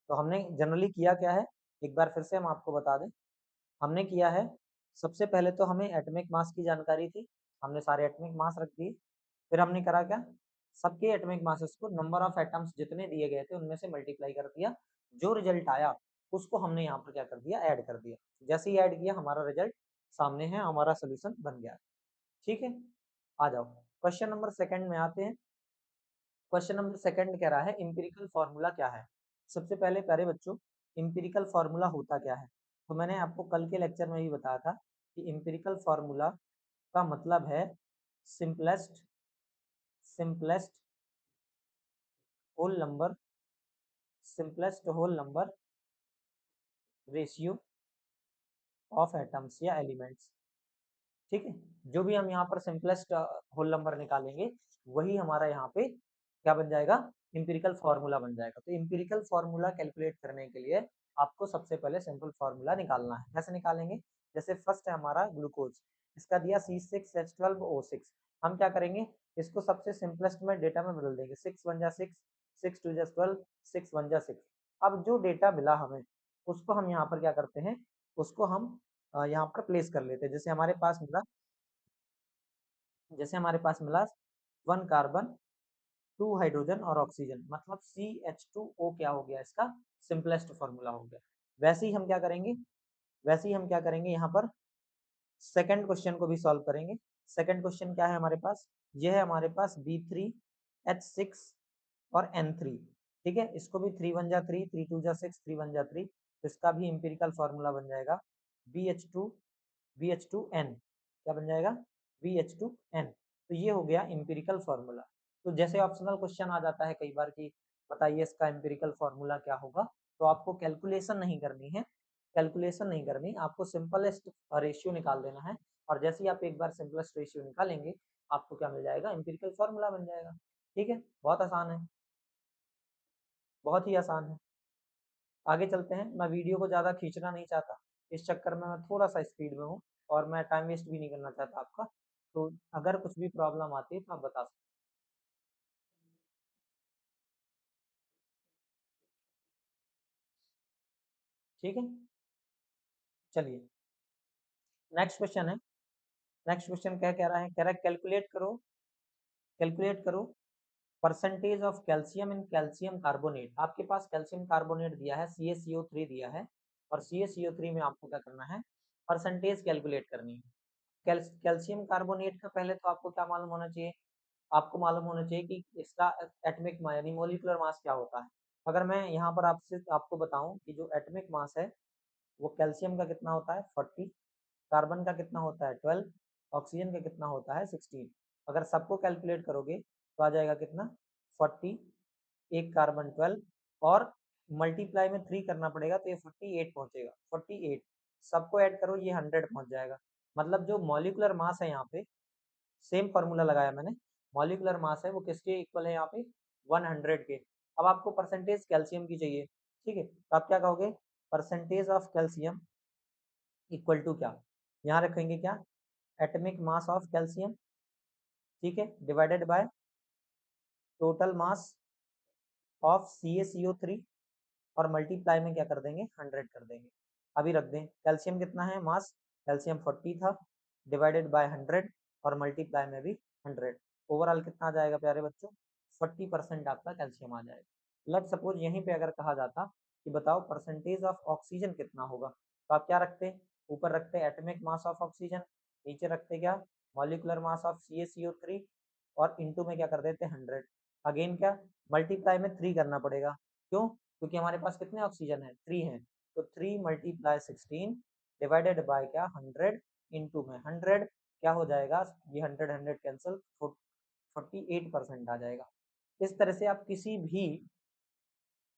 तो हमने जनरली किया क्या है, एक बार फिर से हम आपको बता दें। हमने किया है, सबसे पहले तो हमें एटॉमिक मास की जानकारी थी, हमने सारे एटॉमिक मास रख दिए। फिर हमने करा क्या, सबके एटॉमिक मासेस को नंबर ऑफ एटम्स जितने दिए गए थे उनमें से मल्टीप्लाई कर दिया। जो रिजल्ट आया उसको हमने यहाँ पर क्या कर दिया, ऐड कर दिया। जैसे ही ऐड किया हमारा रिजल्ट सामने है, हमारा सोल्यूशन बन गया। ठीक है, आ जाओ क्वेश्चन नंबर सेकंड में आते हैं। क्वेश्चन नंबर सेकंड कह रहा है इंपिरिकल फॉर्मूला क्या है। सबसे पहले प्यारे बच्चों, इंपिरिकल फॉर्मूला होता क्या है। तो मैंने आपको कल के लेक्चर में भी बताया था कि इंपिरिकल फॉर्मूला का मतलब है simplest simplest whole number simplest whole number ratio of atoms या एलिमेंट्स। ठीक है, जो भी हम यहाँ पर सिंपलेस्ट होल नंबर निकालेंगे वही हमारा यहाँ पे क्या बन जाएगा, इंपिरिकल फॉर्मूला बन जाएगा। तो इंपिरिकल फॉर्मूला कैलकुलेट करने के लिए आपको सबसे पहले सिंपल फॉर्मूला निकालना है। कैसे निकालेंगे, जैसे फर्स्ट है हमारा ग्लूकोज, इसका दिया C6H12O6। हम क्या करेंगे, इसको सबसे सिंपलेस्ट में डेटा में बदल देंगे, 6 1 जा 6, 6 2 जा 12, 6 1 जा 6। अब जो डेटा मिला हमें उसको हम यहाँ पर क्या करते हैं, उसको हम यहाँ पर प्लेस कर लेते हैं। जैसे हमारे पास मिला 1 कार्बन 2 हाइड्रोजन और ऑक्सीजन, मतलब CH2O क्या हो गया, इसका सिंपलेस्ट फॉर्मूला हो गया। वैसे ही हम क्या करेंगे, यहाँ पर सेकंड क्वेश्चन को भी सॉल्व करेंगे। सेकंड क्वेश्चन क्या है हमारे पास, ये है हमारे पास B3H6 और N3। ठीक है, इसको भी 3 1 जा 3, 3 2 जा 6, 3 1 जा 3, तो इसका भी इंपिरिकल फॉर्मूला बन जाएगा BH2N। क्या बन जाएगा, BH2N। तो ये हो गया इंपिरिकल फॉर्मूला। तो जैसे ऑप्शनल क्वेश्चन आ जाता है कई बार कि बताइए इसका इंपिरिकल फॉर्मूला क्या होगा, तो आपको कैलकुलेशन नहीं करनी है, आपको सिंपलेस्ट रेशियो निकाल देना है। और जैसे ही आप एक बार सिंपलेस्ट रेशियो निकालेंगे आपको क्या मिल जाएगा, इंपिरिकल फॉर्मूला बन जाएगा। ठीक है, बहुत आसान है, बहुत ही आसान है। आगे चलते हैं, मैं वीडियो को ज़्यादा खींचना नहीं चाहता, इस चक्कर में मैं थोड़ा सा स्पीड में हूँ और मैं टाइम वेस्ट भी नहीं करना चाहता आपका। तो अगर कुछ भी प्रॉब्लम आती है तो आप बता सकते हैं। ठीक है, चलिए नेक्स्ट क्वेश्चन है। नेक्स्ट क्वेश्चन क्या कह रहा है, कह रहा है कैलकुलेट करो percentage of calcium in calcium carbonate. आपके पास कैल्शियम कार्बोनेट दिया है, CaCO3 दिया है, और CaCO3 में आपको क्या करना है, परसेंटेज कैलकुलेट करनी है। कैल्शियम कार्बोनेट का पहले तो आपको क्या मालूम होना चाहिए, आपको मालूम होना चाहिए कि इसका एटॉमिक यानी मोलिकुलर मास क्या होता है। अगर मैं यहाँ पर आपको बताऊं कि जो एटॉमिक मास है वो कैल्शियम का कितना होता है 40, कार्बन का कितना होता है 12, ऑक्सीजन का कितना होता है 16। अगर सबको कैलकुलेट करोगे तो आ जाएगा कितना 40, एक कार्बन 12 और मल्टीप्लाई में 3 करना पड़ेगा तो ये 48 पहुंचेगा, 48। सबको ऐड करो ये 100 पहुंच जाएगा। मतलब जो मॉलिकुलर मास है यहाँ पे, सेम फार्मूला लगाया मैंने, मॉलिकुलर मास है वो किसके इक्वल है यहाँ पे 100 के। अब आपको परसेंटेज कैल्शियम की चाहिए, ठीक है, तो आप क्या कहोगे, percentage of calcium equal to क्या, यहाँ रखेंगे क्या, एटॉमिक मास ऑफ कैल्शियम, ठीक है, divided by total mass of CaCO3 और मल्टीप्लाई में क्या कर देंगे 100 कर देंगे। अभी रख दें, कैल्शियम कितना है मास, कैल्शियम 40 था, डिवाइडेड बाय 100 और मल्टीप्लाई में भी 100। ओवरऑल कितना आ जाएगा प्यारे बच्चों, 40% आपका कैल्शियम आ जाएगा। लेट सपोज यहीं पे अगर कहा जाता कि बताओ परसेंटेज ऑफ ऑक्सीजन कितना होगा, तो आप क्या रखते, ऊपर रखते एटॉमिक मास ऑफ ऑक्सीजन, नीचे रखते क्या, मॉलिकुलर मास ऑफ CaCO3 और इनटू में क्या कर देते 100। अगेन क्या, मल्टीप्लाई में 3 करना पड़ेगा, क्यों, क्योंकि हमारे पास कितने ऑक्सीजन है 3 है, तो 3 मल्टीप्लाई 16 डिवाइडेड बाय क्या 100 इंटू में 100, क्या हो जाएगा ये 100 कैंसिल, 48% आ जाएगा। इस तरह से आप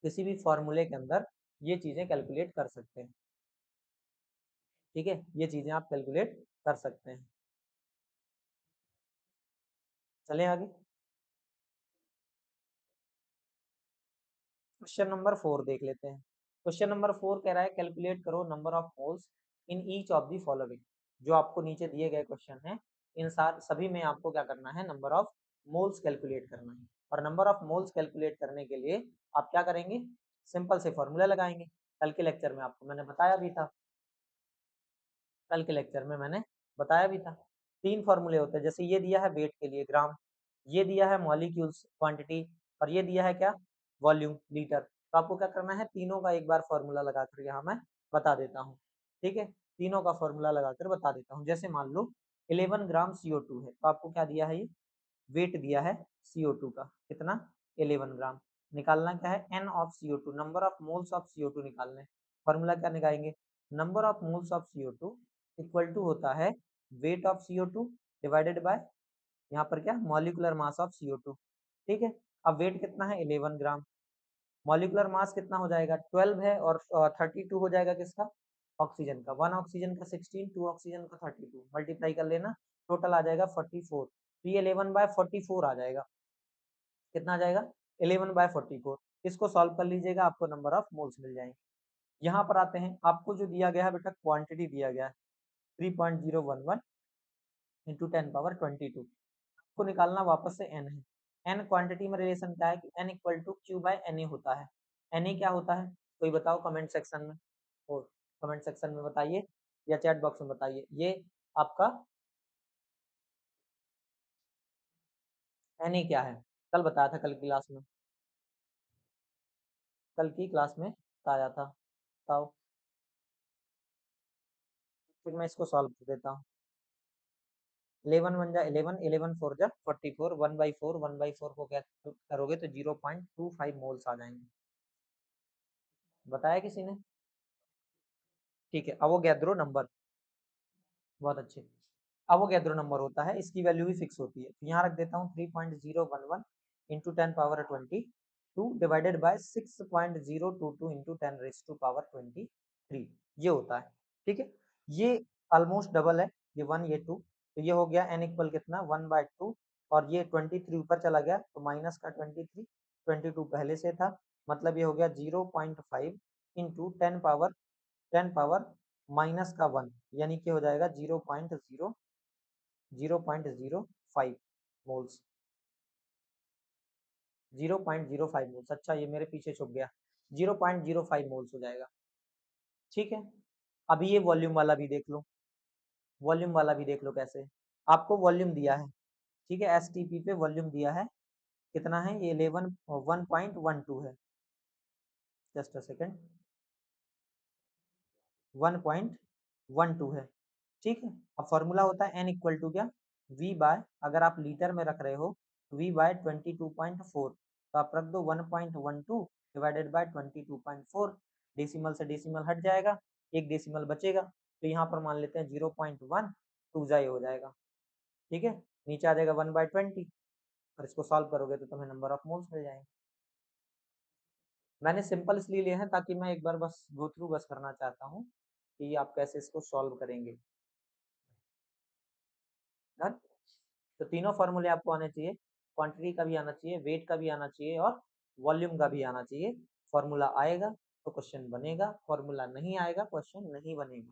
किसी भी फॉर्मूले के अंदर ये चीजें कैलकुलेट कर सकते हैं। ठीक है, ये चीजें आप कैलकुलेट कर सकते हैं। चलें आगे, क्वेश्चन नंबर 4 देख लेते हैं। क्वेश्चन नंबर 4 कह रहा है कैलकुलेट करो number of moles in each of the following. जो आपको नीचे दिए गए क्वेश्चन है इन सभी में आपको क्या करना है, नंबर ऑफ मोल्स कैलकुलेट करना है। और नंबर ऑफ मोल्स कैलकुलेट करने के लिए आप क्या करेंगे, सिंपल से फॉर्मूला लगाएंगे। कल के लेक्चर में आपको मैंने बताया भी था, कल के लेक्चर में मैंने बताया भी था। 3 फॉर्मूले होते हैं, जैसे ये दिया है वेट के लिए ग्राम, ये दिया है मॉलिक्यूल्स क्वांटिटी, और ये दिया है क्या वॉल्यूम लीटर। तो आपको क्या करना है, तीनों का एक बार फॉर्मूला लगाकर यहाँ मैं बता देता हूँ। ठीक है, तीनों का फॉर्मूला लगाकर बता देता हूँ। जैसे मान लो 11 ग्राम CO2 है, तो आपको क्या दिया है, ये वेट दिया है CO2 का, कितना 11 ग्राम। निकालना क्या है, N of CO2, number of moles of CO2 निकालने। फॉर्मूला क्या निकालेंगे, number of moles of CO2 equal to होता है weight of CO2 divided by यहाँ पर क्या मॉलिकुलर मास ऑफ CO2। ठीक है, अब वेट कितना है 11 ग्राम, मॉलिकुलर मास कितना हो जाएगा 12 है, और 32 हो जाएगा किसका, ऑक्सीजन का। 1 ऑक्सीजन का 16, 2 ऑक्सीजन का 32, मल्टीप्लाई कर लेना, टोटल आ जाएगा 44। तो ये 11/44 आ जाएगा, कितना आ जाएगा 11/44। इसको सॉल्व कर लीजिएगा, आपको नंबर ऑफ मोल्स मिल जाएंगे। यहाँ पर आते हैं, आपको जो दिया गया है बेटा क्वांटिटी दिया गया है 3.011 इंटू 10^22, को निकालना वापस से n है। n क्वांटिटी में रिलेशन क्या है कि n इक्वल टू Q/Na होता है। Na क्या होता है, कोई बताओ कमेंट सेक्शन में, और कमेंट सेक्शन में बताइए या चैट बॉक्स में बताइए। ये आपका Na क्या है, कल बताया था, कल की क्लास में, कल की क्लास में बताया था, बताओ। फिर मैं इसको सॉल्व कर देता हूँ। 11 1 जा 11, 11 4 जा 44, 1/4, 1/4 को क्या करोगे तो 0.25 मोल्स आ जाएंगे। बताया किसी ने, ठीक है। अवोगैड्रो नंबर, बहुत अच्छे। अवोगैड्रो नंबर होता है, इसकी वैल्यू भी फिक्स होती है। तो यहाँ रख देता हूँ 3.011 इंटू 10^22 डिवाइडेड बाय 6.022 इंटू 10^23, ये होता है। ठीक है, ये ऑलमोस्ट डबल है, ये 1 ये 2, तो ये हो गया n इक्वल कितना 1/2, और ये 23 ऊपर चला गया तो माइनस का 23, 22 पहले से था, मतलब ये हो गया 0.5 इंटू 10 पावर माइनस का 1, यानी कि हो जाएगा 0.05 मोल्स, 0.05 मोल्स। अच्छा, ये मेरे पीछे छुप गया, 0.05 मोल्स हो जाएगा। ठीक है, अभी ये वॉल्यूम वाला भी देख लो, वॉल्यूम वाला भी देख लो कैसे। आपको वॉल्यूम दिया है, ठीक है, STP पे वॉल्यूम दिया है, कितना है ये 1.12 है, जस्ट अ सेकेंड, 1.12 है। ठीक है, अब फॉर्मूला होता है n इक्वल टू क्या v बाय, अगर आप लीटर में रख रहे हो v/22.4, तो आप रख दो 1.12 डिवाइडेड बाय 22.4, डेसिमल से डेसिमल हट जाएगा, एक डेसिमल बचेगा, तो यहाँ पर मान लेते हैं 0.1, टू जाए हो जाएगा। ठीक है, नीचे आ जाएगा 1/20, और इसको सॉल्व करोगे तो तुम्हें नंबर ऑफ मोल्स मिल जाएंगे। मैंने सिंपल इसलिए लिए हैं ताकि मैं एक बार बस गो थ्रू बस करना चाहता हूँ कि आप कैसे इसको सॉल्व करेंगे। डन, तो तीनों फॉर्मूले आपको आने चाहिए, क्वांटिटी का भी आना चाहिए, वेट का भी आना चाहिए, और वॉल्यूम का भी आना चाहिए। फॉर्मूला आएगा तो क्वेश्चन बनेगा, फॉर्मूला नहीं आएगा क्वेश्चन नहीं बनेगा।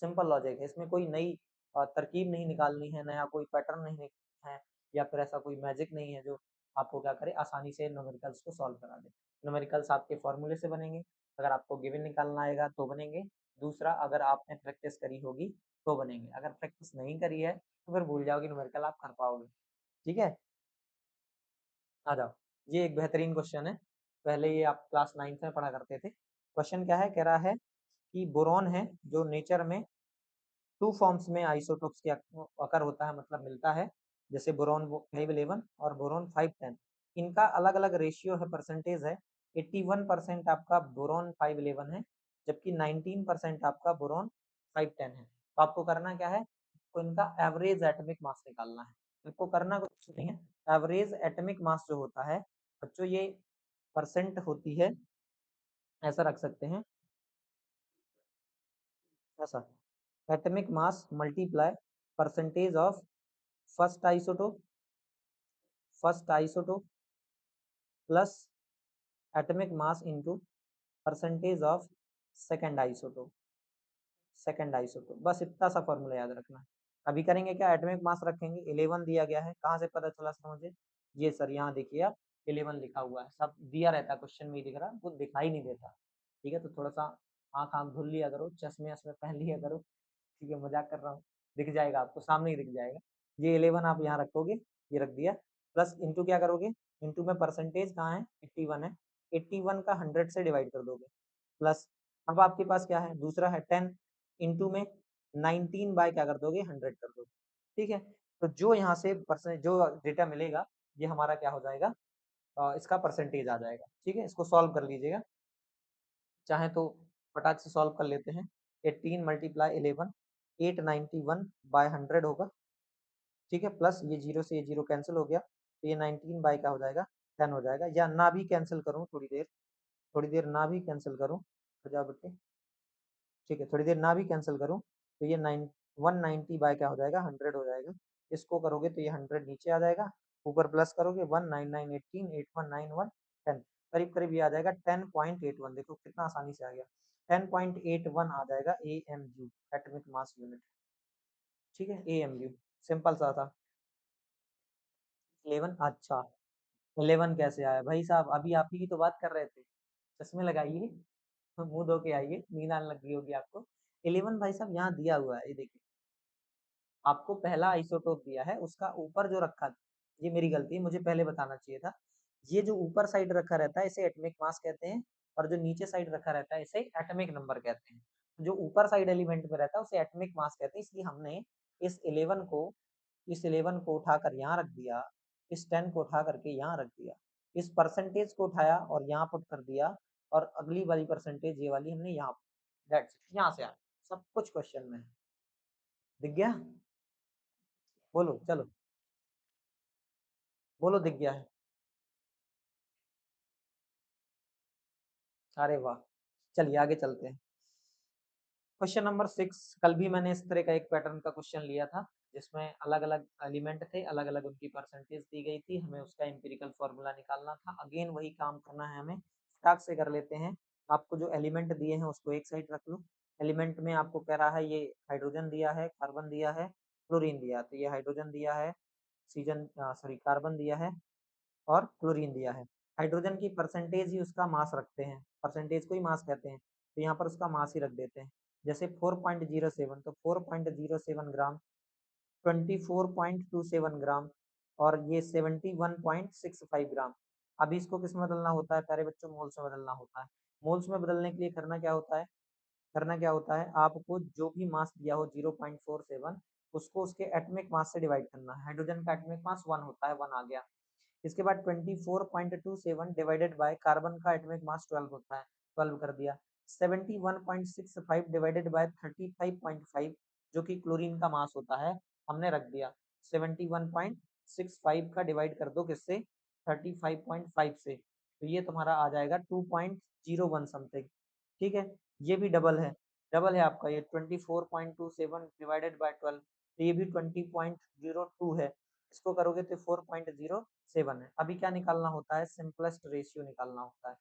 सिंपल लॉजिक है, इसमें कोई नई तरकीब नहीं निकालनी है, नया कोई पैटर्न नहीं है, या फिर ऐसा कोई मैजिक नहीं है जो आपको क्या करे आसानी से न्यूमेरिकल्स को सॉल्व करा दे। न्यूमेरिकल्स आपके फॉर्मूले से बनेंगे, अगर आपको गिवन निकालना आएगा तो बनेंगे। दूसरा, अगर आपने प्रैक्टिस करी होगी तो बनेंगे, अगर प्रैक्टिस नहीं करी है तो फिर भूल जाओगे न्यूमेरिकल आप कर पाओगे। ठीक है, आ जाओ, ये एक बेहतरीन क्वेश्चन है, पहले ये आप क्लास 9th में पढ़ा करते थे। क्वेश्चन क्या है, कह रहा है कि बोरॉन है जो नेचर में टू फॉर्म्स में आइसोटोप्स के अकर होता है, मतलब मिलता है, जैसे बोरॉन 511 और बोरॉन 510, इनका अलग अलग रेशियो है, परसेंटेज है। 81% आपका बोरॉन 511 है, जबकि 19% आपका बोरॉन 510 है। तो आपको करना क्या है, तो इनका एवरेज एटॉमिक मास निकालना है। आपको करना कुछ नहीं है, एवरेज एटॉमिक मास जो होता है बच्चों, ये परसेंट होती है, ऐसा रख सकते हैं, ऐसा, atomic mass multiply percentage of first isotope, first isotope plus atomic mass into percentage of second isotope, second isotope, बस इतना सा फॉर्मूला याद रखना। अभी करेंगे क्या, एटॉमिक मास रखेंगे, 11 दिया गया है, कहाँ से पता चला सर मुझे, ये सर यहाँ देखिए आप, 11 लिखा हुआ है, सब दिया रहता है, क्वेश्चन में ही दिख रहा है, वो दिखाई नहीं देता। ठीक है, तो थोड़ा सा आँख आँख धुल लिया करो, चश्मे वश्मे पहन लिया करो। ठीक है, मजाक कर रहा हूँ, दिख जाएगा आपको, सामने ही दिख जाएगा। ये 11 आप यहाँ रखोगे, ये रख दिया, प्लस इंटू क्या करोगे, इंटू में परसेंटेज कहाँ है, 81 है, 81 का 100 से डिवाइड कर दोगे, प्लस अब आपके पास क्या है, दूसरा है 10, इंटू में 19 बाय क्या कर दोगे, 100 कर दोगे। ठीक है, तो जो यहाँ से परसेंट जो डेटा मिलेगा, ये हमारा क्या हो जाएगा, इसका परसेंटेज आ जाएगा। ठीक है, इसको सॉल्व कर लीजिएगा, चाहे तो फटाक से सॉल्व कर लेते हैं। 18 मल्टीप्लाई 11, 891 बाय 100 होगा। ठीक है, प्लस ये जीरो से ये जीरो कैंसिल हो गया, तो ये 19 बाय क्या हो जाएगा, 10 हो जाएगा, या ना भी कैंसिल करूँ, थोड़ी देर ना भी कैंसिल करूँ, हो जा बेटे। ठीक है, थोड़ी देर ना भी कैंसिल करूँ, तो ये 190 बाय क्या हो जाएगा, 100 हो जाएगा। इसको करोगे तो ये 100 नीचे आ जाएगा, ऊपर प्लस करोगे 19918 8191 10, करीब करीब ये आ जाएगा 10.81। देखो कितना आसानी से आ गया, 10.81 आ जाएगा AMU, एटॉमिक मास यूनिट। ठीक है, AMU सिंपल सा था। 11, अच्छा 11 कैसे आया भाई साहब, अभी आप ही की तो बात कर रहे थे। चश्मे लगाइए, मुंह धो के आइए, नींद आने लग गई होगी आपको। 11 भाई साहब यहाँ दिया हुआ है, ये देखिए, आपको पहला आइसोटोप दिया है, उसका ऊपर जो रखा, ये मेरी गलती है, मुझे पहले बताना चाहिए था। ये जो ऊपर साइड रखा रहता है इसे एटॉमिक मास कहते हैं, और जो नीचे साइड रखा रहता है इसे एटॉमिक नंबर कहते हैं। जो ऊपर साइड एलिमेंट में रहता है उसे एटॉमिक मास कहते हैं, इसलिए हमने इस 11 को इस 11 को उठाकर यहाँ रख दिया, इस 10 को उठा करके यहाँ रख दिया, इस परसेंटेज को उठाया और यहाँ पुट कर दिया, और अगली वाली परसेंटेज ये वाली हमने यहाँ, दैट्स इट, यहाँ से आया, सब कुछ क्वेश्चन में है। दिख गया, बोलो चलो, बोलो दिख गया है। अरे वाह, चलिए आगे चलते हैं। क्वेश्चन नंबर 6, कल भी मैंने इस तरह का एक पैटर्न का क्वेश्चन लिया था, जिसमें अलग अलग एलिमेंट थे, अलग अलग उनकी परसेंटेज दी गई थी, हमें उसका एम्पिरिकल फॉर्मूला निकालना था। अगेन वही काम करना है हमें, फटाक से कर लेते हैं। आपको जो एलिमेंट दिए हैं उसको एक साइड रख लो। एलिमेंट में आपको कह रहा है, ये हाइड्रोजन दिया है, कार्बन दिया है, क्लोरीन दिया, तो ये हाइड्रोजन दिया है, ऑक्सीजन सॉरी कार्बन दिया है, और क्लोरीन दिया है। हाइड्रोजन की परसेंटेज ही उसका मास रखते हैं, परसेंटेज को ही मास कहते हैं, तो यहाँ पर उसका मास ही रख देते हैं। जैसे 4.07, तो 4.07 ग्राम, 24.27 ग्राम, और ये 71.65 ग्राम। अभी इसको किस में बदलना होता है प्यारे बच्चों, मोल्स में बदलना होता है। मोल्स में बदलने के लिए करना क्या होता है, आपको जो भी मास दिया हो 0.47, उसको उसके एटॉमिक मास से डिवाइड करना है। हाइड्रोजन का एटॉमिक मास 1 होता है, 1 आ गया। इसके बाद 24.27 डिवाइडेड बाय कार्बन का एटॉमिक मास 12 होता है, 12 कर दिया। 71.65 डिवाइडेड बाय 35.5 जो कि क्लोरीन का मास होता है, हमने रख दिया। 71.65 का डिवाइड कर दो किससे, 35.5 से, तो ये तुम्हारा आ जाएगा 2.01 समथिंग। ठीक है, ये भी डबल है आपका, ये 24.27 डिवाइडेड बाय 12, तो ये भी 20.02 है। इसको करोगे तो 4.07 है। अभी क्या निकालना होता है, सिंपलेस्ट रेशियो निकालना होता है।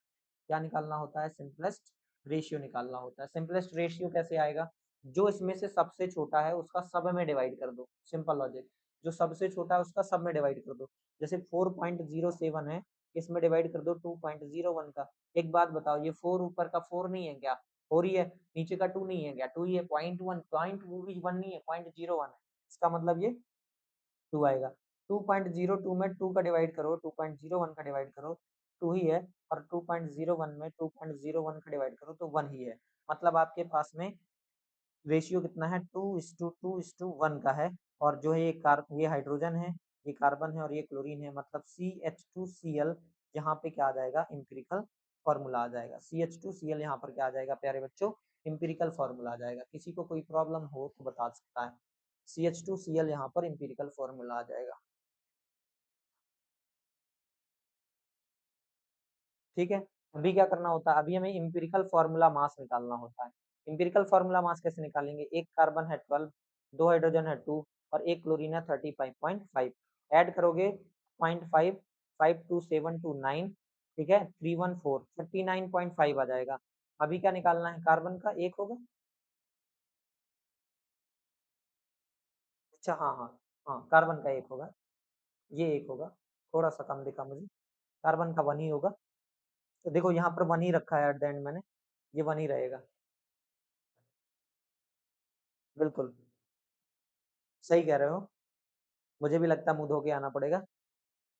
क्या निकालना होता है, सिंपलेस्ट रेशियो निकालना होता है। सिंपलेस्ट रेशियो कैसे आएगा, जो इसमें से सबसे छोटा है उसका सब में डिवाइड कर दो, सिंपल लॉजिक, जो सबसे छोटा है उसका सब में डिवाइड कर दो। जैसे 4.07 है, इसमें डिवाइड कर दो 2.01 का। एक बात बताओ, ये 4 ऊपर का 4 नहीं है क्या, 4 ही है, नीचे का 2 नहीं है क्या, 2 ही है, 0.1 पॉइंट, वो भी 1 नहीं है, 0.01 है, इसका मतलब ये 2 आएगा। 2.02 में 2 का डिवाइड करो, 2.01 का डिवाइड करो, 2 ही है, और 2.01 में 2.01 का डिवाइड करो तो 1 ही है। मतलब आपके पास में रेशियो कितना है, 2:2:1 का है। और जो है ये हाइड्रोजन है, ये कार्बन है, और ये क्लोरीन है, मतलब CH2Cl, यहाँ पे क्या आ जाएगा, इम्पिरिकल फॉर्मूला आ जाएगा। CH2Cl यहाँ पर क्या आ जाएगा प्यारे बच्चों, इम्पिरिकल फॉर्मूला आ जाएगा। किसी को कोई प्रॉब्लम हो तो बता सकता है। CH2Cl यहाँ पर इम्पिरिकल फॉर्मूला आ जाएगा। ठीक है, अभी क्या करना होता है, अभी हमें इम्पिरिकल फॉर्मूला मास निकालना होता है। इम्पिरिकल फॉर्मूला मास कैसे निकालेंगे, एक कार्बन है 12, दो हाइड्रोजन है 2, और एक क्लोरीन है 35.5। ऐड करोगे 0.5, 52729, ठीक है, 314, 39.5 आ जाएगा। अभी क्या निकालना है, कार्बन का एक होगा, अच्छा हाँ हाँ हाँ, कार्बन का एक होगा, ये एक होगा, थोड़ा सा कम दिखा मुझे, कार्बन का 1 ही होगा। तो देखो यहाँ पर 1 ही रखा है एट द एंड मैंने, ये 1 ही रहेगा। बिल्कुल, सही कह रहे हो। मुझे भी लगता है मुँह धो के आना पड़ेगा,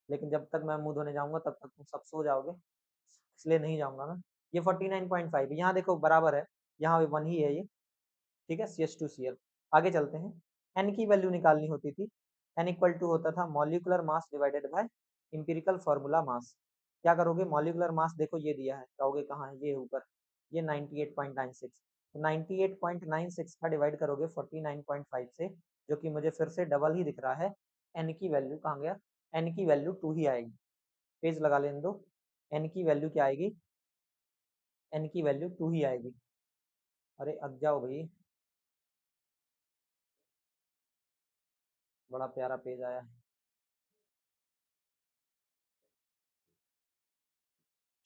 लेकिन जब तक मैं मुँह धोने जाऊँगा तब तक तुम सब सो जाओगे, इसलिए नहीं जाऊँगा मैं। ये 49.5 यहाँ देखो बराबर है, यहाँ भी 1 ही है ये, ठीक है, CH2Cl। आगे चलते हैं, n की वैल्यू निकालनी होती थी। n इक्वल टू होता था molecular mass divided by empirical formula mass. क्या करोगे, मॉलिक्यूलर मास देखो ये दिया है, कहोगे कहाँ है, ये ऊपर, ये 98.96, तो 98.96 का डिवाइड करोगे 49.5 से, जो कि मुझे फिर से डबल ही दिख रहा है। n की वैल्यू कहाँ गया, n की वैल्यू 2 ही आएगी। पेज लगा लेने दो, n की वैल्यू क्या आएगी, n की वैल्यू 2 ही आएगी। अरे अब जाओ भाई, बड़ा प्यारा पेज आया है।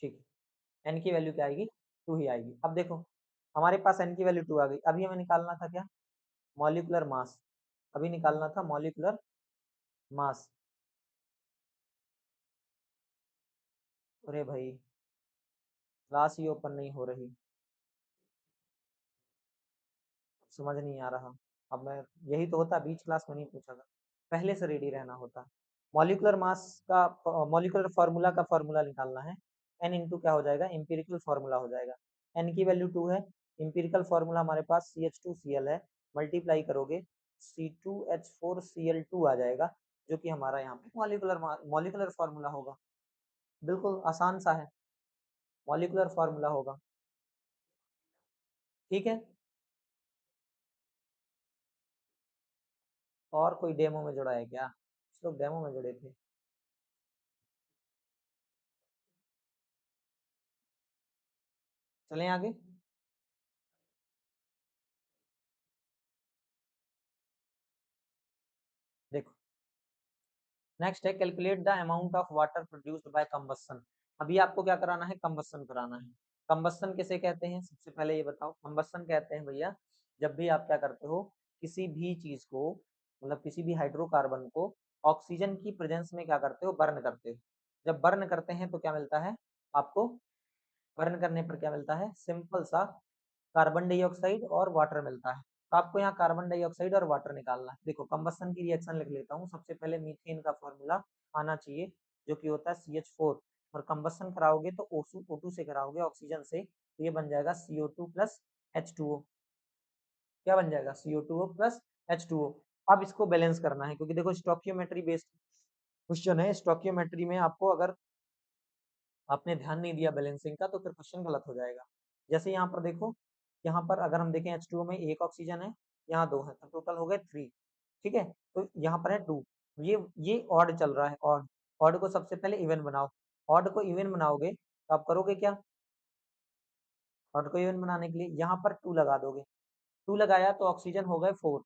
ठीक है, n की वैल्यू क्या आएगी, 2 ही आएगी। अब देखो हमारे पास n की वैल्यू 2 आ गई, अभी हमें निकालना था क्या, मॉलिक्यूलर मास। अभी निकालना था मॉलिक्यूलर मास। अरे भाई क्लास ही ओपन नहीं हो रही, समझ नहीं आ रहा। अब मैं, यही तो होता, बीच क्लास में नहीं पूछा था, पहले से रेडी रहना होता। मॉलिक्यूलर मास का मॉलिक्यूलर फार्मूला का फार्मूला निकालना है। n इंटू क्या हो जाएगा, एम्पिरिकल फार्मूला हो जाएगा। n की वैल्यू 2 है, एम्पिरिकल फार्मूला हमारे पास CH2Cl है, मल्टीप्लाई करोगे C2H4Cl2 आ जाएगा, जो कि हमारा यहाँ पे मॉलिक्यूलर फार्मूला होगा। बिल्कुल आसान सा है, मॉलिक्यूलर फार्मूला होगा। ठीक है, और कोई डेमो में जुड़ा है क्या, कुछ लोग डेमो में जुड़े थे। चलें आगे। देखो नेक्स्ट है, calculate the amount of water produced by combustion. अभी आपको क्या कराना है, कंबस्शन कराना है। कंबस्शन किसे कहते हैं, सबसे पहले ये बताओ। कंबस्शन कहते हैं भैया, जब भी आप क्या करते हो, किसी भी चीज को, मतलब किसी भी हाइड्रोकार्बन को ऑक्सीजन की प्रेजेंस में क्या करते हो, बर्न करते हो। जब बर्न करते हैं तो क्या मिलता है आपको, बर्न करने पर क्या मिलता है, सिंपल सा कार्बन डाइऑक्साइड और वाटर मिलता है। तो आपको यहाँ कार्बन डाइऑक्साइड और वाटर निकालना है। देखो कंबस्शन की रिएक्शन लिख लेता हूँ। सबसे पहले मीथेन का फॉर्मूला आना चाहिए, जो कि होता है CH4, और कंबस्शन कराओगे तो O2 से कराओगे, ऑक्सीजन से, तो ये बन जाएगा CO2 प्लस H2O। क्या बन जाएगा, CO2O प्लस H2O। अब इसको बैलेंस करना है, क्योंकि देखो स्टोकियोमेट्री बेस्ड क्वेश्चन है। स्टोकियोमेट्री में आपको अगर आपने ध्यान नहीं दिया बैलेंसिंग का, तो फिर क्वेश्चन गलत हो जाएगा। जैसे यहाँ पर देखो, यहाँ पर अगर हम देखें H2O में एक ऑक्सीजन है, यहाँ 2 है, तो टोटल हो गए 3। ठीक है, तो यहाँ पर है 2। ये ऑड चल रहा है, ऑड। ऑड को सबसे पहले इवन बनाओ। ऑड को इवन बनाओगे तो आप करोगे क्या, ऑड को इवन बनाने के लिए यहाँ पर 2 लगा दोगे। 2 लगाया तो ऑक्सीजन हो गए 4।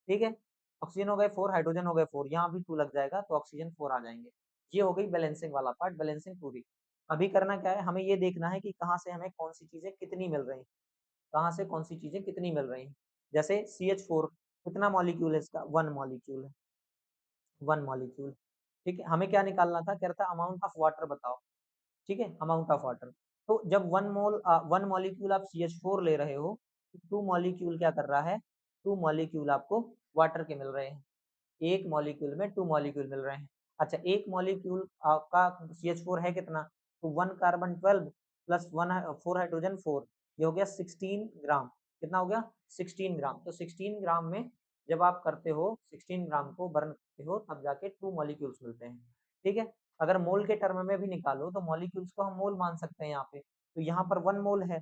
ठीक है, ऑक्सीजन हो गए 4, हाइड्रोजन हो गए 4, यहाँ भी 2 लग जाएगा तो ऑक्सीजन 4 आ जाएंगे। ये हो गई बैलेंसिंग वाला पार्ट, बैलेंसिंग पूरी। अभी करना क्या है, हमें ये देखना है कि कहाँ से हमें कौन सी चीजें कितनी मिल रही हैं, कहाँ से कौन सी चीजें कितनी मिल रही हैं। जैसे CH4 कितना मॉलिक्यूल है इसका, 1 मॉलिक्यूल है, 1 मॉलिक्यूल। ठीक है, हमें क्या निकालना था, कह रहा था अमाउंट ऑफ वाटर बताओ। ठीक है, अमाउंट ऑफ वाटर। तो जब 1 मॉलिक्यूल आप CH4 ले रहे हो, तो 2 मॉलिक्यूल क्या कर रहा है, 2 मॉलिक्यूल आपको वाटर के मिल रहे हैं। एक मॉलिक्यूल में 2 मॉलिक्यूल मिल रहे हैं। अच्छा, एक मॉलिक्यूल का CH4 है कितना, तो 1 कार्बन 12 प्लस 1 4 हाइड्रोजन 4, ये हो गया 16 ग्राम। कितना हो गया, 16 ग्राम। तो 16 ग्राम में जब आप करते हो, 16 ग्राम को बर्न करते हो, तब जाके 2 मॉलिक्यूल्स मिलते हैं। ठीक है, अगर मोल के टर्म में भी निकालो तो मॉलिक्यूल्स को हम मोल मान सकते हैं यहाँ पे। तो यहाँ पर 1 मोल है,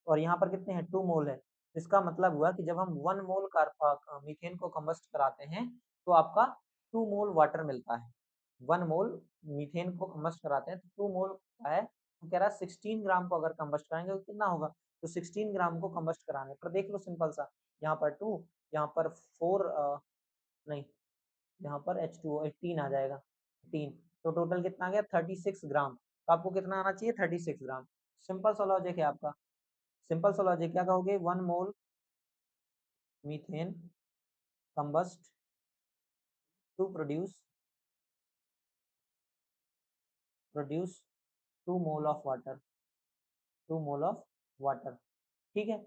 और यहाँ पर कितने हैं, 2 मोल है। इसका मतलब हुआ कि जब हम 1 मोल मीथेन को कंबस्ट कराते हैं, तो आपका 2 मोल वाटर मिलता है। 1 मोल मीथेन को कंबस्ट कराते हैं तो 2 मोल होता है। तो कह रहा है 16 ग्राम को अगर कंबस्ट कराएंगे तो कितना होगा, तो 16 ग्राम को कंबस्ट कराने पर देख लो सिंपल सा, यहाँ पर 2, यहाँ पर 4, नहीं, यहाँ पर H2O 18 आ जाएगा, 18। तो टोटल कितना आ गया, 36 ग्राम। तो आपको कितना आना चाहिए, 36 ग्राम। सिंपल सा लॉजिक है आपका। सिंपल सा लॉजिक, क्या कहोगे, 1 mole methane combust to produce produce 2 mole of water, 2 mole of water, ठीक है।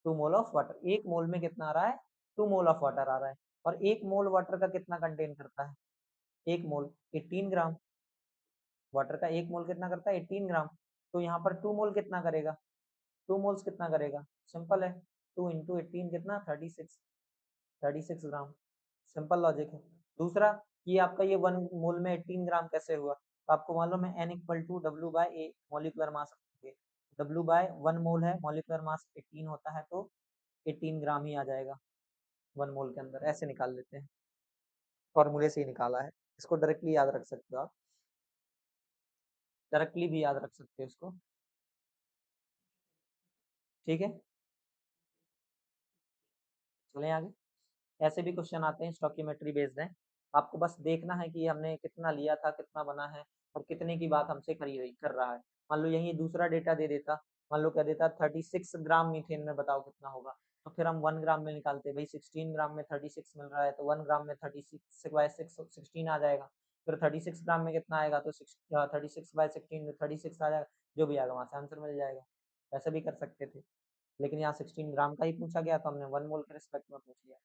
2 मोल ऑफ वाटर, 1 मोल में कितना आ रहा है? 2 मोल ऑफ वाटर आ रहा है। और 1 मोल वाटर का कितना कंटेन करता है? 1 मोल 18 ग्राम। वाटर का 1 मोल कितना करता है? 18 ग्राम। तो यहाँ पर 2 मोल कितना करेगा? 2 मोल्स कितना करेगा? सिंपल है, 2 इंटू 18 कितना? 36, 36 ग्राम। सिंपल लॉजिक है। दूसरा, ये आपका ये 1 मोल में 18 ग्राम कैसे हुआ? तो आपको मालूम है N equal to W by A, molecular mass. W by 1 mole है, मॉलिक्यूलर मास 18 होता है, तो 18 ग्राम ही आ जाएगा 1 मोल के अंदर। ऐसे निकाल लेते हैं, फॉर्मूले से ही निकाला है। इसको डायरेक्टली याद रख सकते हो आप, डायरेक्टली भी याद रख सकते हो इसको, ठीक है। चलें आगे। ऐसे भी क्वेश्चन आते हैं स्टोइकियोमेट्री बेस्ड हैं। आपको बस देखना है कि हमने कितना लिया था, कितना बना है और कितने की बात हमसे करी रही कर रहा है। मान लो यही दूसरा डेटा दे देता, मान लो कह देता 36 ग्राम मीथेन में बताओ कितना होगा, तो फिर हम 1 ग्राम में निकालते, भाई 16 ग्राम में 36 मिल रहा है तो 1 ग्राम में 36 बाय 6 16 आ जाएगा। फिर 36 ग्राम में कितना आएगा, तो 36 बाय 16 में 36 आ जाएगा, जो भी आएगा वहाँ से आंसर मिल जाएगा। ऐसा भी कर सकते थे, लेकिन यहाँ 16 ग्राम का ही पूछा गया तो हमने 1 मोल के रिस्पेक्ट में पूछ लिया।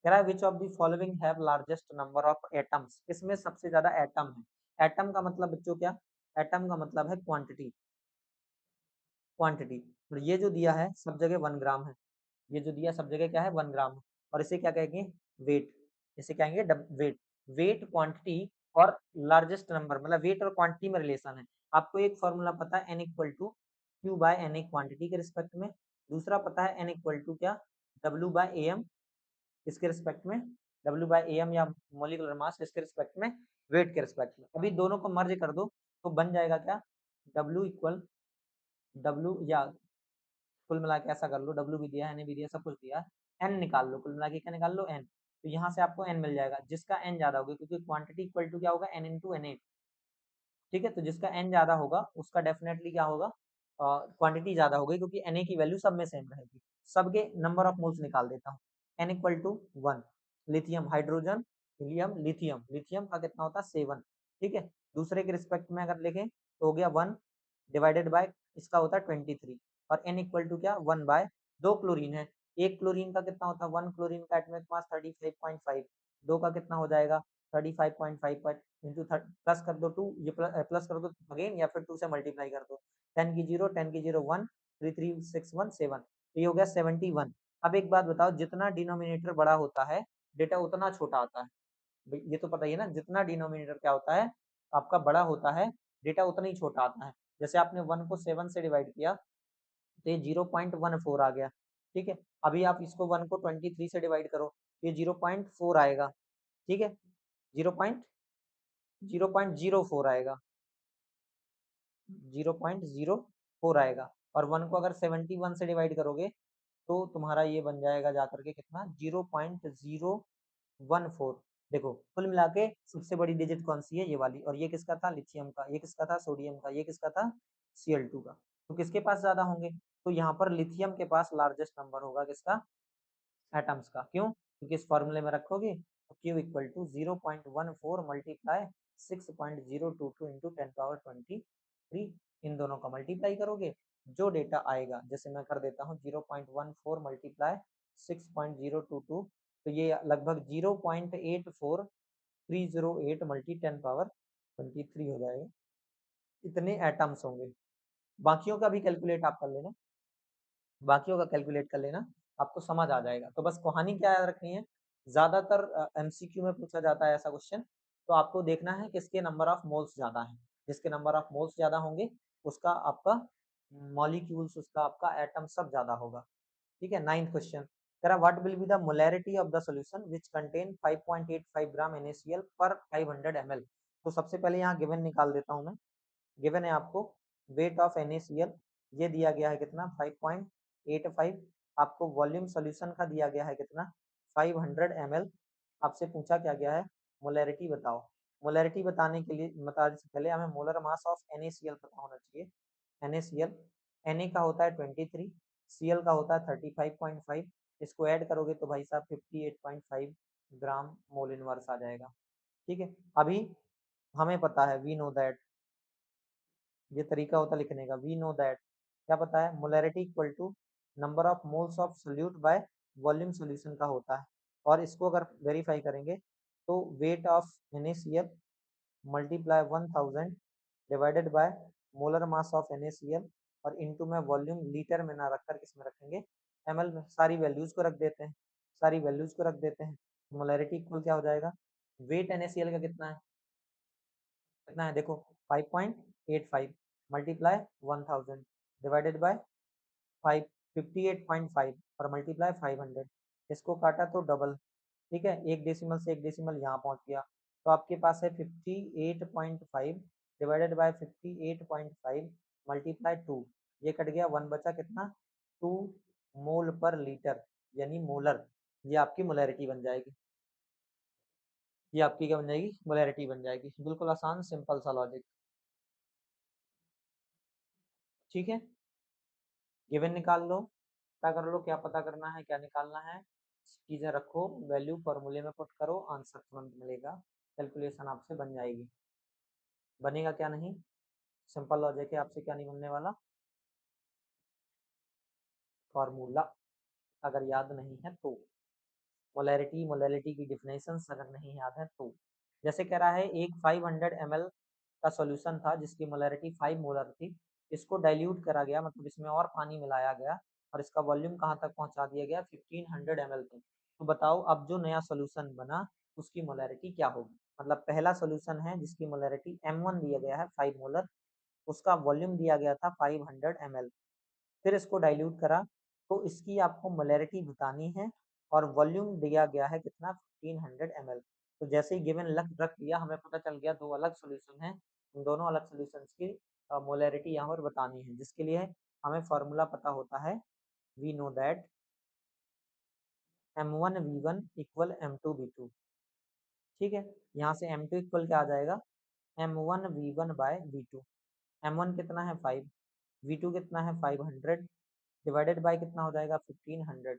कह रहा है which of the following have largest number of atoms, इसमें सबसे ज्यादा एटम है। एटम का मतलब बच्चों क्या? एटम का मतलब है क्वांटिटी, क्वांटिटी। और ये जो दिया है सब जगह 1 ग्राम है, ये जो दिया सब जगह क्या है? 1 ग्राम है। और इसे क्या कहेंगे? वेट। इसे कहेंगे वेट। वेट, क्वांटिटी और लार्जेस्ट नंबर, मतलब वेट और क्वांटिटी में रिलेशन है। आपको एक फॉर्मूला पता है, N equal to Q by N A, quantity के रिस्पेक्ट में। दूसरा पता है एन इक्वल टू क्या? डब्ल्यू बाय ए एम, इसके रिस्पेक्ट में। डब्ल्यू बाई ए एम या मोलिकुलर मास, इसके रिस्पेक्ट में, वेट के रिस्पेक्ट में। अभी दोनों को मर्ज कर दो तो बन जाएगा क्या? डब्ल्यू इक्वल डब्ल्यू, या कुल मिला के ऐसा कर लो, डब्ल्यू भी दिया है, एन भी दिया, सब कुछ दिया है, एन निकाल लो, कुल मिला के क्या निकाल लो? एन। तो यहाँ से आपको एन मिल जाएगा, जिसका एन ज्यादा होगा, क्योंकि क्वांटिटी इक्वल टू क्या होगा? एन इंटू एन ए, ठीक है। तो जिसका एन ज्यादा होगा उसका डेफिनेटली क्या होगा? क्वांटिटी ज्यादा होगी, क्योंकि एन ए की वैल्यू सब में सेम रहेगी। सबके नंबर ऑफ मोल्स निकाल देता हूँ। N equal to 1, lithium, hydrogen, helium, lithium, lithium का कितना होता है? 7, ठीक है। दूसरे के रिस्पेक्ट में अगर देखें तो हो गया 1 डिवाइडेड बाय, इसका होता है 23। और एन इक्वल टू क्या? 1 बाय, 2 क्लोरीन है, एक क्लोरीन का कितना होता है? 1 क्लोरीन का एटॉमिक मास 35.5, दो का कितना हो जाएगा? 35.5 पर इंटू प्लस कर दो 2, ये प्लस कर दो अगेन, या फिर 2 से मल्टीप्लाई कर दो। 10 की 0, 10 की 0 1, 33617, तो ये हो गया 71। अब एक बात बताओ, जितना डिनोमिनेटर बड़ा होता है डेटा उतना छोटा आता है। ये तो पता ही है ना, जितना डिनोमिनेटर क्या होता है आपका बड़ा होता है, डेटा उतना ही छोटा आता है। जैसे आपने 1 को 7 से डिवाइड किया तो ये 0.14 आ गया, ठीक है। अभी आप इसको 1 को 23 से डिवाइड करो, ये 0.4 आएगा, ठीक है। 0.04 आएगा, 0.04 आएगा। और 1 को अगर 71 से डिवाइड करोगे तो तुम्हारा ये बन जाएगा जाकर के कितना? 0.014। देखो कुल मिला के सबसे बड़ी डिजिट कौन सी है? ये वाली। और ये किसका था? लिथियम का। ये किसका था? सोडियम का। ये किसका था? Cl2 का। तो किसके पास ज्यादा होंगे? तो यहाँ पर लिथियम के पास लार्जेस्ट नंबर होगा, किसका? एटम्स का। क्यों? क्योंकि इस फॉर्मूले में रखोगे तो Q equal to 0.14 multiply 6.022 into 10 power 23, इन दोनों का मल्टीप्लाई करोगे, जो डेटा आएगा, जैसे मैं कर देता हूँ 0.14 मल्टीप्लाई 6.022, तो ये लगभग 0.84308 मल्टी 10 पावर 23 हो जाएगा। इतने एटम्स होंगे। बाकियों का भी कैलकुलेट आप कर लेना, बाकियों का कैलकुलेट कर लेना, आपको समझ आ जाएगा। तो बस कहानी क्या याद रखनी है, ज्यादातर एमसीक्यू में पूछा जाता है ऐसा क्वेश्चन, तो आपको देखना है किसके नंबर ऑफ मोल्स ज्यादा है। जिसके नंबर ऑफ मोल्स ज्यादा होंगे उसका आपका मॉलिक्यूल्स, उसका आपका एटम सब ज्यादा होगा, ठीक है। 9th क्वेश्चन कह रहा what will be the molarity of the solution which contain 5.85 gram NaCl पर 500 ml। तो सबसे पहले यहाँ गिवन निकाल देता हूँ मैं। गिवन है आपको वेट ऑफ NaCl, ये दिया गया है कितना? 5.85। आपको वॉल्यूम सॉल्यूशन का दिया गया है कितना? 500 ml। आपसे पूछा क्या गया है? मोलैरिटी बताओ। मोलैरिटी बताने के लिए, बताने से पहले हमें मोलर मास ऑफ NaCl पता होना चाहिए। NaCl, Na का होता है 23, Cl का होता है 35.5, इसको ऐड करोगे तो भाई साहब 58.5 ग्राम मोल इनवर्स आ जाएगा, ठीक है। अभी हमें पता है, वी नो दैट ये तरीका होता लिखने का। वी नो दैट, क्या पता है, molarity equal to number of moles of solute by volume solution का होता है। और इसको अगर वेरीफाई करेंगे तो weight of NaCl multiply 1000 divided by molar mass of NaCl और इनटू में वॉल्यूम लीटर में ना रखकर किस में रखेंगे, ml में। सारी वैल्यूज को रख देते हैं, सारी वैल्यूज को रख देते हैं। मोलैरिटी इक्वल क्या हो जाएगा, वेट NaCl का कितना है, कितना है देखो, 5.85 मल्टीप्लाई 1000 डिवाइडेड बाय 5 58.5 और मल्टीप्लाई 500। इसको काटा तो डबल, ठीक है, एक डेसिमल से एक डेसिमल यहाँ पहुंच गया। तो आपके पास है 58.5 डिवाइडेड बाय 58.5 मल्टीप्लाई 2, ये कट गया, 1 बचा कितना, 2 मोल पर लीटर, यानी मोलर। ये आपकी मोलैरिटी बन जाएगी, ये आपकी क्या बन जाएगी, मोलैरिटी बन जाएगी। बिल्कुल आसान सिंपल सा लॉजिक, ठीक है। गिवन निकाल लो, क्या कर लो, क्या पता करना है, क्या निकालना है, चीजें रखो, वैल्यू फॉर्मूले में पुट करो, आंसर तुरंत मिलेगा, कैलकुलेशन आपसे बन जाएगी। बनेगा क्या नहीं, सिंपल लॉजिक है, आपसे क्या नहीं बनने वाला, फॉर्मूला, अगर याद नहीं है तो। मोलैरिटी, मोलैरिटी की डिफिनेशंस अगर नहीं याद है तो। जैसे कह रहा है एक 500 ml का सॉल्यूशन था जिसकी मोलैरिटी 5 मोलर थी, इसको डाइल्यूट करा गया, मतलब इसमें और पानी मिलाया गया और इसका वॉल्यूम कहाँ तक पहुंचा दिया गया, 1500 ml तक। तो बताओ अब जो नया सॉल्यूशन बना उसकी मोलैरिटी क्या होगी। मतलब पहला सॉल्यूशन है जिसकी मोलैरिटी M1 दिया गया है 5 मोलर, उसका वॉल्यूम दिया गया था 500 ml, फिर इसको डाइल्यूट करा, तो इसकी आपको मोलैरिटी बतानी है और वॉल्यूम दिया गया है कितना, 1500 ml। तो जैसे ही गिवन लग रख दिया, हमें पता चल गया दो अलग सॉल्यूशन हैं, उन दोनों अलग सॉल्यूशंस की मोलैरिटी यहाँ पर बतानी है, जिसके लिए हमें फॉर्मूला पता होता है, we know that M1V1 equal M2V2, ठीक है। यहाँ से M2 इक्वल क्या आ जाएगा, M1V1 बाय V2। M1 कितना है 5, V2 कितना है 500 डिवाइडेड बाय कितना हो जाएगा 1500,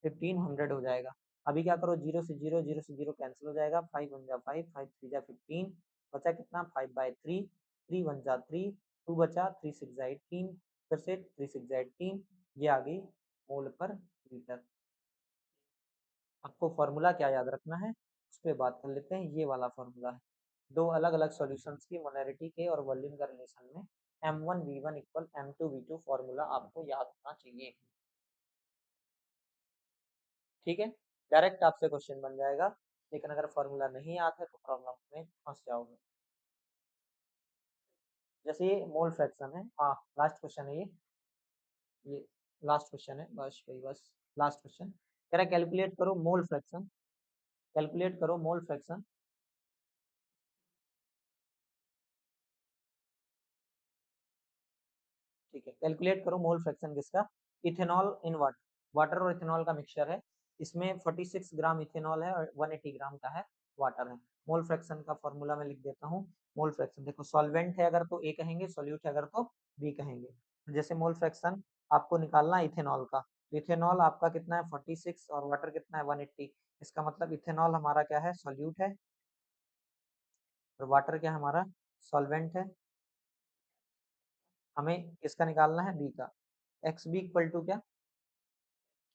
1500 हो जाएगा। अभी क्या करो, जीरो से जीरो, जीरो से जीरो कैंसिल हो जाएगा, 5 वन जा 5, 5 3 जा 15, बचा कितना 5/3, 3 1 जा 3, 2 बचा, 3 6 जा 18, फिर से 3 6 जा 18, ये आ गई मोल पर लीटर। आपको फॉर्मूला क्या याद रखना है उस पर बात कर लेते हैं, ये वाला फॉर्मूला है। दो अलग अलग सॉल्यूशंस की मोलैरिटी के और वॉल्यूम का रिलेशन में M1V1 इक्वल M2V2 फॉर्मूला आपको याद होना चाहिए, ठीक है। डायरेक्ट आपसे क्वेश्चन बन जाएगा, लेकिन अगर फॉर्मूला नहीं आता है तो प्रॉब्लम में फंस जाओगे। जैसे ये मोल फ्रैक्शन है, हाँ लास्ट क्वेश्चन है ये लास्ट क्वेश्चन है, बस वही बस लास्ट क्वेश्चन कह रहा है कैलकुलेट करो मोल फ्रैक्शन, कैलकुलेट करो मोल फ्रैक्शन, ठीक है। कैलकुलेट करो मोल फ्रैक्शन किसका, इथेनॉल इन वाटर, वाटर और इथेनॉल का मिक्सचर है, इसमें 46 ग्राम इथेनॉल है और 180 ग्राम का है वाटर है। मोल फ्रैक्शन का फॉर्मूला मैं लिख देता हूँ। मोल फ्रैक्शन देखो, सॉल्वेंट है अगर तो ए कहेंगे, सॉल्यूट है अगर तो बी कहेंगे। तो जैसे मोल फ्रैक्शन आपको निकालना है इथेनॉल का, तो इथेनॉल आपका कितना है 46 और वाटर कितना है 180, इसका मतलब इथेनॉल हमारा क्या है, सॉल्यूट है, और वाटर क्या हमारा सॉल्वेंट है। हमें किसका निकालना है, बी का। एक्स बी इक्वल टू क्या,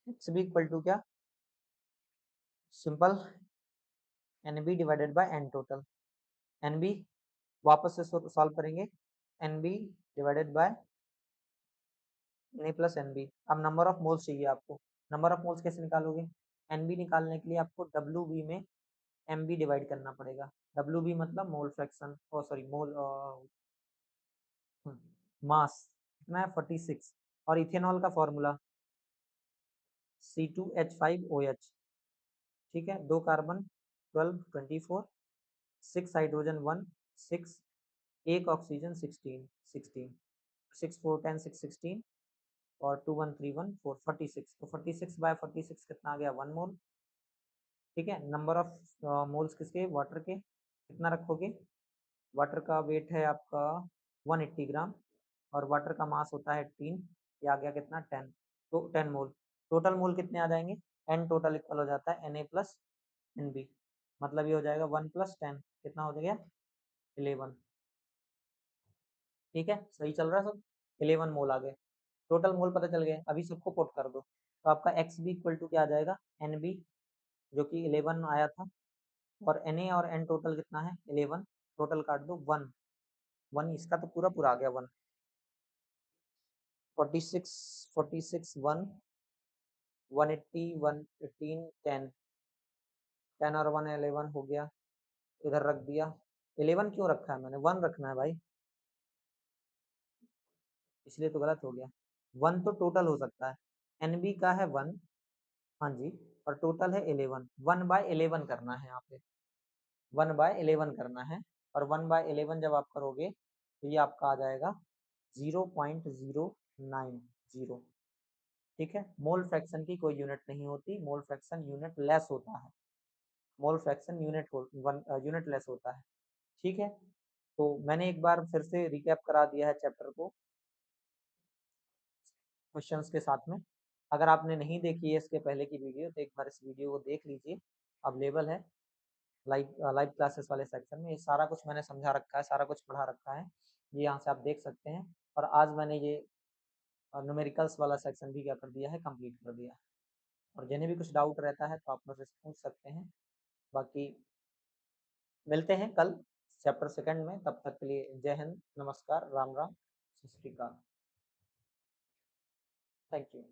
एक्स बी इक्वल टू क्या, simple N B divided by N total. N B वापस से सॉल्व करेंगे, N B divided by N A plus N B. अब नंबर ऑफ मोल्स चाहिए आपको, number of moles कैसे निकालोगे, एन बी निकालने के लिए आपको डब्ल्यू बी में एम बी डिवाइड करना पड़ेगा। डब्ल्यू बी मतलब मोल फ्रैक्शन, ओ सॉरी मोल मास कितना है 46, और इथेनॉल का फॉर्मूला C2H5OH, ठीक है, दो कार्बन 12 24, 6 हाइड्रोजन 1 6, एक ऑक्सीजन 16 16, 6 4 10 6 16 और 2 1 3 1 4 46, तो 46/46 कितना आ गया 1 मोल, ठीक है। नंबर ऑफ मोल्स किसके, वाटर के, कितना रखोगे, वाटर का वेट है आपका 180 ग्राम और वाटर का मास होता है 3, ये आ गया कितना 10, तो 10 मोल। टोटल मोल कितने आ जाएंगे, एन टोटल इक्वल हो जाता है Na प्लस एन बी, मतलब ये हो जाएगा 1 + 10 कितना हो गया 11। ठीक है, सही चल रहा है सब। 11 मोल आ गए, टोटल मोल पता चल गए। अभी सबको पुट कर दो, तो आपका एक्स बी इक्वल टू क्या आ जाएगा, एन बी, जो कि 11 आया था, और एन ए और एन टोटल कितना है 11, टोटल काट दो 1, 1 इसका तो पूरा पूरा आ गया 1, 46, 46 1, 180, 118, 10, 10 और 1 11 हो गया, इधर रख दिया। 11 क्यों रखा है मैंने, 1 रखना है भाई, इसलिए तो गलत हो गया। 1 तो टोटल हो सकता है, एन बी का है 1, हाँ जी, और टोटल है 11, 1/11 करना है यहाँ पे, 1/11 करना है, और 1/11 जब आप करोगे तो ये आपका आ जाएगा 0.090। ठीक है, मोल फ्रैक्शन की कोई यूनिट नहीं होती, मोल फ्रैक्शन यूनिट लेस होता है, मोल फ्रैक्शन यूनिट लेस होता है। ठीक है, तो मैंने एक बार फिर से रिकैप करा दिया है चैप्टर को क्वेश्चंस के साथ में। अगर आपने नहीं देखी है इसके पहले की वीडियो, तो एक बार इस वीडियो को देख लीजिए, अवेलेबल है लाइव क्लासेस वाले सेक्शन में। ये सारा कुछ मैंने समझा रखा है, सारा कुछ पढ़ा रखा है, ये यहाँ से आप देख सकते हैं। और आज मैंने ये न्यूमेरिकल्स वाला सेक्शन भी क्या कर दिया है, कंप्लीट कर दिया है। और जिन्हें भी कुछ डाउट रहता है तो आप मुझसे पूछ सकते हैं। बाकी मिलते हैं कल चैप्टर सेकंड में, तब तक के लिए जय हिंद, नमस्कार, राम राम, सत श्री अकाल, थैंक यू।